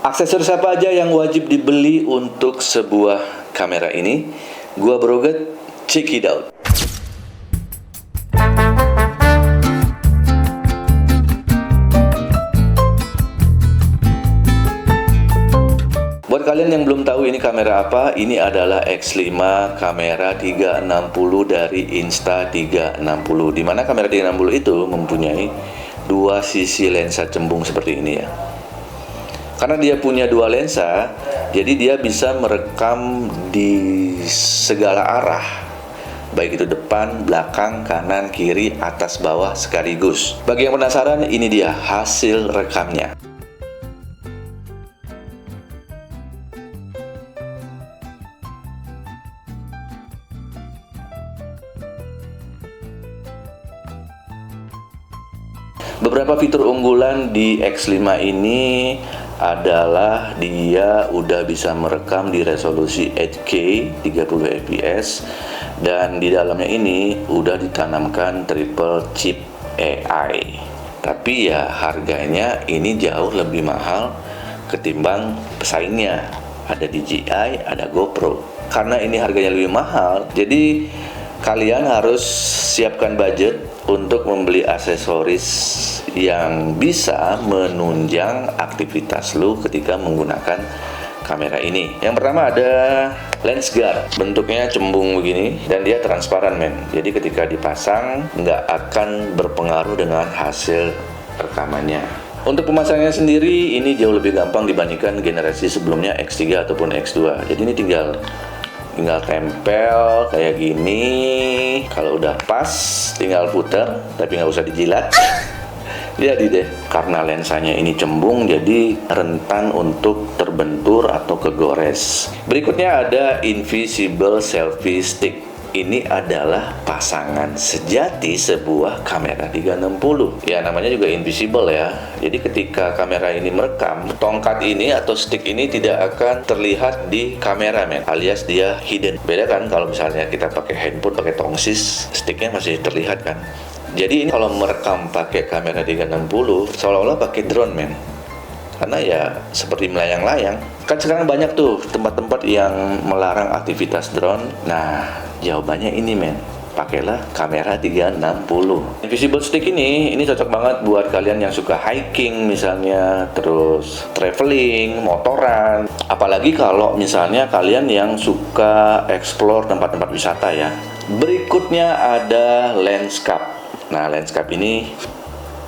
Aksesoris apa aja yang wajib dibeli untuk sebuah kamera ini? Gua Broget, check it out. Buat kalian yang belum tahu ini kamera apa, ini adalah X5 kamera 360 dari Insta360. Dimana kamera 360 itu mempunyai dua sisi lensa cembung seperti ini ya. Karena dia punya dua lensa, jadi dia bisa merekam di segala arah, baik itu depan, belakang, kanan, kiri, atas, bawah sekaligus. Bagi yang penasaran, ini dia hasil rekamnya. Beberapa fitur unggulan di X5 ini adalah dia udah bisa merekam di resolusi 8K 30 fps dan di dalamnya ini udah ditanamkan triple chip AI. Tapi ya harganya ini jauh lebih mahal ketimbang pesaingnya. Ada DJI, ada GoPro. Karena ini harganya lebih mahal, jadi kalian harus siapkan budget untuk membeli aksesoris yang bisa menunjang aktivitas lu ketika menggunakan kamera ini. Yang pertama ada lens guard, bentuknya cembung begini dan dia transparan men. Jadi ketika dipasang nggak akan berpengaruh dengan hasil rekamannya. Untuk pemasangannya sendiri ini jauh lebih gampang dibandingkan generasi sebelumnya X3 ataupun X2. Jadi ini tinggal tempel kayak gini. Kalau udah pas tinggal puter, tapi nggak usah dijilat. Jadi deh, karena lensanya ini cembung jadi rentan untuk terbentur atau kegores. Berikutnya ada invisible selfie stick. Ini adalah pasangan sejati sebuah kamera 360. Ya namanya juga invisible ya. Jadi ketika kamera ini merekam, tongkat ini atau stick ini tidak akan terlihat di kamera men, alias dia hidden. Beda kan kalau misalnya kita pakai handphone, pakai tongsis, sticknya masih terlihat kan. Jadi ini kalau merekam pakai kamera 360 seolah-olah pakai drone men. Karena ya seperti melayang-layang. Kan sekarang banyak tuh tempat-tempat yang melarang aktivitas drone. Nah, jawabannya ini men, pakailah kamera 360. Invisible stick ini cocok banget buat kalian yang suka hiking misalnya, terus traveling, motoran. Apalagi kalau misalnya kalian yang suka explore tempat-tempat wisata ya. Berikutnya ada lens cap. Nah, lens cap ini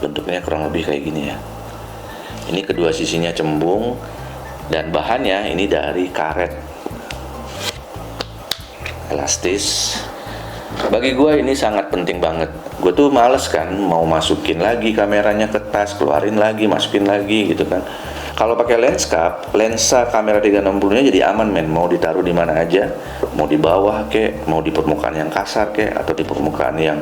bentuknya kurang lebih kayak gini ya. Ini kedua sisinya cembung dan bahannya ini dari karet elastis. Bagi gue ini sangat penting banget. Gue tuh males kan mau masukin lagi kameranya ke tas, keluarin lagi, masukin lagi gitu kan. Kalau pakai lens cap, lensa kamera 360-nya jadi aman men. Mau ditaruh di mana aja, mau di bawah kek, mau di permukaan yang kasar kek, atau di permukaan yang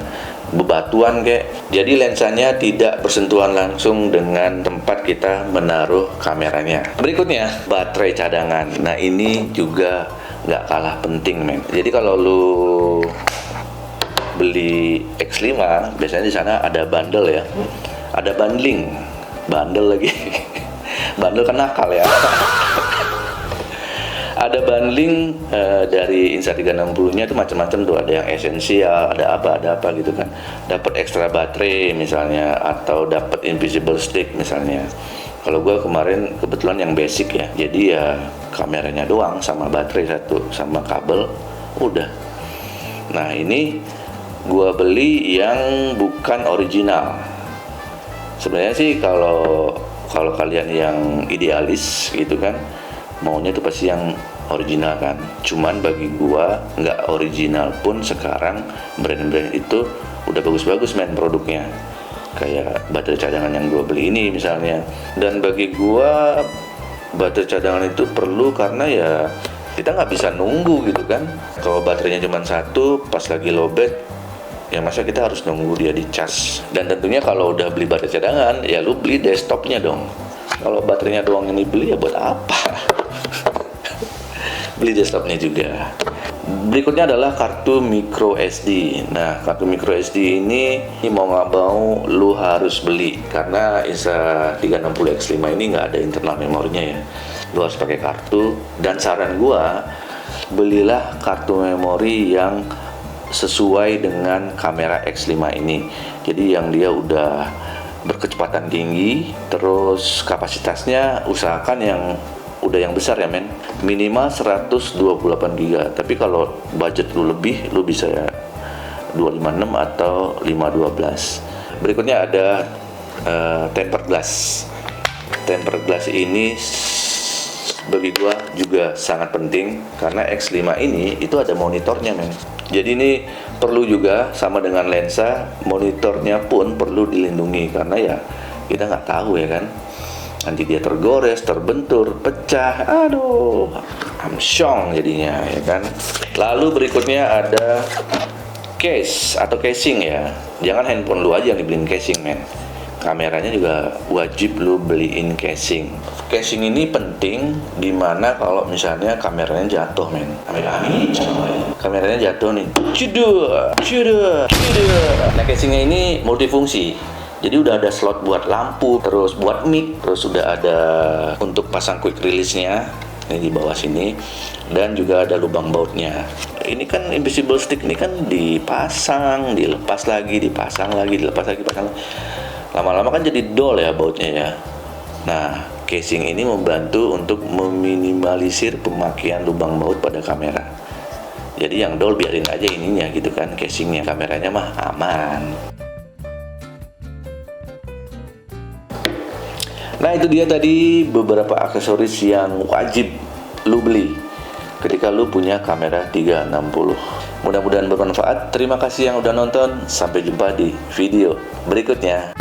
bebatuan kek. Jadi lensanya tidak bersentuhan langsung dengan tempat kita menaruh kameranya. Berikutnya baterai cadangan. Nah ini juga nggak kalah penting men. Jadi kalau lu beli X5 biasanya di sana ada bundle ya, ada bundle lagi. Bundle kan nakal ya. Ada bundling dari Insta360-nya itu macam-macam tuh, ada yang esensial, ada apa gitu kan. Dapat ekstra baterai misalnya, atau dapat invisible stick misalnya. Kalau gue kemarin kebetulan yang basic ya, jadi ya kameranya doang sama baterai satu sama kabel udah. Nah ini gue beli yang bukan original. Sebenarnya sih kalau kalian yang idealis gitu kan, maunya tuh pasti yang original kan. Cuman bagi gua nggak original pun sekarang brand-brand itu udah bagus-bagus main produknya. Kayak baterai cadangan yang gua beli ini misalnya. Dan bagi gua baterai cadangan itu perlu karena ya kita nggak bisa nunggu gitu kan. Kalau baterainya cuma satu, pas lagi lowbat ya masa kita harus nunggu dia dicas. Dan tentunya kalau udah beli baterai cadangan ya lu beli desktopnya dong. Kalau baterainya doang ini beli ya buat apa? Beli desktopnya juga. Berikutnya adalah kartu micro SD. Nah, kartu micro SD ini mau nggak mau lu harus beli karena Insta360X5 ini nggak ada internal memorinya ya. Lu harus pakai kartu, dan saran gua belilah kartu memori yang sesuai dengan kamera X5 ini. Jadi yang dia udah berkecepatan tinggi, terus kapasitasnya usahakan yang udah yang besar ya men, minimal 128 GB. Tapi kalau budget lu lebih, lu bisa ya 256 atau 512. Berikutnya ada tempered glass. Tempered glass ini bagi gua juga sangat penting karena X5 ini itu ada monitornya men. Jadi ini perlu juga sama dengan lensa, monitornya pun perlu dilindungi karena ya kita nggak tahu ya kan, nanti dia tergores, terbentur, pecah, aduh, amsyong jadinya ya kan. Lalu berikutnya ada case atau casing ya. Jangan handphone lu aja yang dibeliin casing men, kameranya juga wajib lu beliin casing. Casing ini penting dimana kalau misalnya kameranya jatuh men, kameranya jatuh nih, cuduh. Nah casingnya ini multifungsi. Jadi udah ada slot buat lampu, terus buat mic, terus udah ada untuk pasang quick release-nya ini di bawah sini, dan juga ada lubang bautnya. Ini kan invisible stick ini kan dipasang, dilepas lagi, dipasang lagi, dilepas lagi, pasang lagi. Lama-lama kan jadi dol ya bautnya ya. Nah, casing ini membantu untuk meminimalisir pemakaian lubang baut pada kamera. Jadi yang dol biarin aja ininya gitu kan, casingnya, kameranya mah aman. Nah itu dia tadi beberapa aksesoris yang wajib lu beli ketika lu punya kamera 360. Mudah-mudahan bermanfaat. Terima kasih yang udah nonton. Sampai jumpa di video berikutnya.